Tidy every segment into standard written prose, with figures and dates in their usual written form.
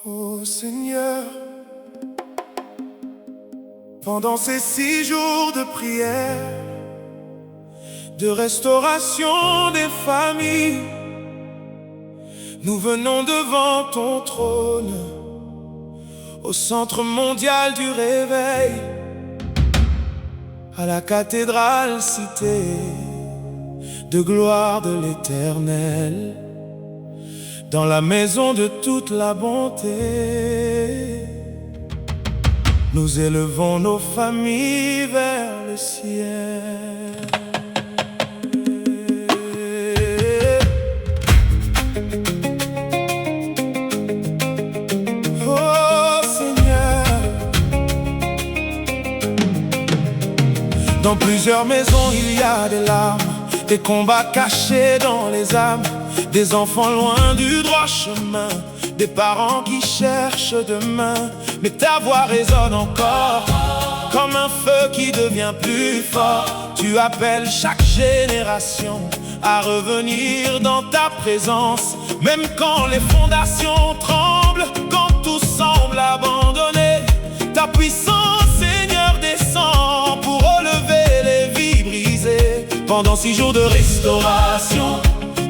Ô Seigneur, pendant ces 6 jours de prière, de restauration des familles, nous venons devant ton trône, au centre mondial du réveil, à la cathédrale cité de gloire de l'Éternel, dans la maison de toute la bonté. Nous élevons nos familles vers le ciel. Oh Seigneur, dans plusieurs maisons il y a des larmes, des combats cachés dans les âmes, des enfants loin du droit chemin, des parents qui cherchent demain. Mais ta voix résonne encore, comme un feu qui devient plus fort. Tu appelles chaque génération à revenir dans ta présence, même quand les fondations tremblent, quand tout semble abandonné. Ta puissance, Seigneur, descend pour relever les vies brisées. Pendant 6 jours de restauration,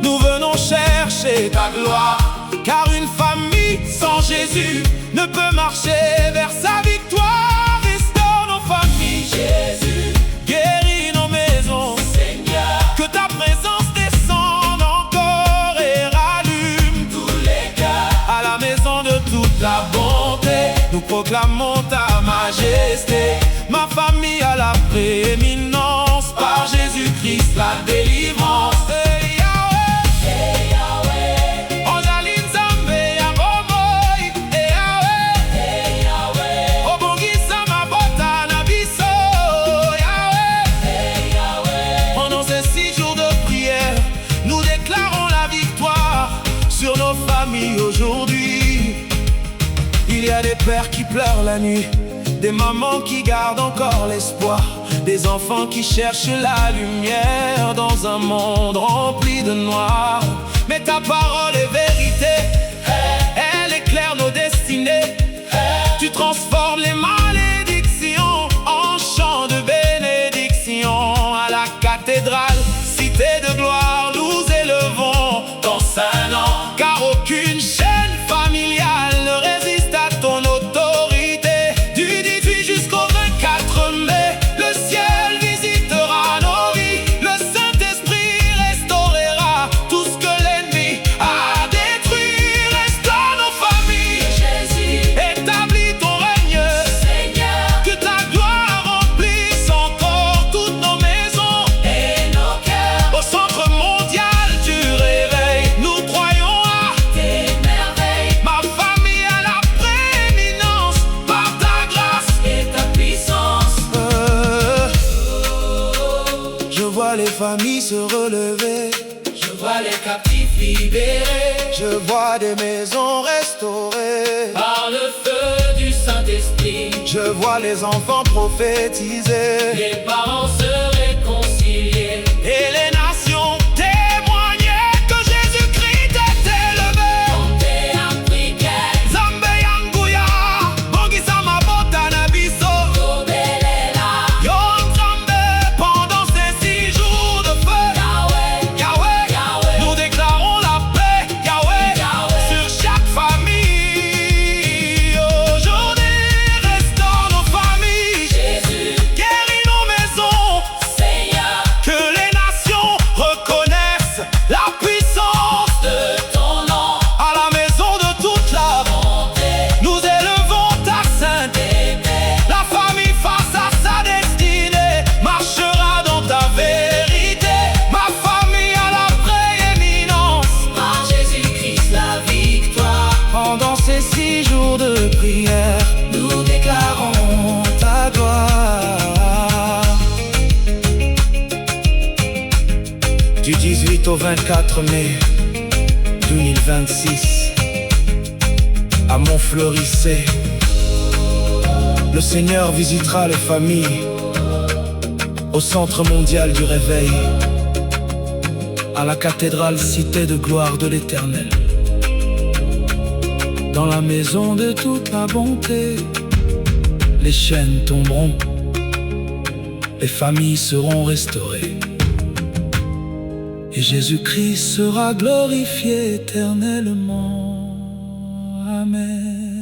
nous venons chercher ta gloire, car une famille sans Jésus ne peut marcher vers sa victoire. Restaure nos familles, Jésus, guéris nos maisons, Seigneur. Que ta présence descende encore et rallume tous les cœurs. À la maison de toute la bonté, nous proclamons ta majesté. Ma famille a la prééminence, par Jésus-Christ la délivrance. Sur nos familles aujourd'hui, il y a des pères qui pleurent la nuit, des mamans qui gardent encore l'espoir, des enfants qui cherchent la lumière dans un monde rempli de noir. Mais ta parole est vérité, elle éclaire nos destinées. Tu transformes les malédictions en chants de bénédiction. À la cathédrale, cité de gloire, nous élevons ton Saint-Nom. Car aucune chaîne familiale ne résiste à ton autorité. Du 18 jusqu'au 24 mai, le ciel visitera nos vies. Le Saint-Esprit restaurera tout ce que l'ennemi a détruit. Restaure nos familles, Jésus, établis ton règne, Seigneur. Que ta gloire remplisse encore toutes nos maisons et nos cœurs. Au centre mondial du réveil, nous croyons à tes merveilles. Ma famille a la prééminence, par ta grâce et ta puissance. Je vois les familles se relever, je vois les captifs libérés, je vois des maisons restaurées par le feu du Saint-Esprit. Je vois les enfants prophétiser, les parents se réconcilier et les nations témoigner que Jésus-Christ est élevé. Montez un briquet, Zambe yanguya, Bongisa mabota na biso, Tobelela, Yon Zambe. Pendant ces 6 jours de feu, Yahweh, Yahweh, Yahweh, nous déclarons la paix, Yahweh, Yahweh, sur chaque famille. Aujourd'hui, restaure nos familles, Jésus, guéris nos maisons, Seigneur. Que les nations reconnaissent la puissance de ton nom. À la maison de toute la bonté, nous élevons ta sainteté. La famille face à sa destinée marchera dans ta vérité. Ma famille a la prééminence, par Jésus-Christ la victoire. Pendant ces 6 jours de prière, nous déclarons ta gloire. Du 18 au 24 mai 2026, à Montfleury-C, le Seigneur visitera les familles au centre mondial du réveil, à la cathédrale cité de gloire de l'Éternel. Dans la maison de toute la bonté, les chaînes tomberont, les familles seront restaurées, et Jésus-Christ sera glorifié éternellement. Amen.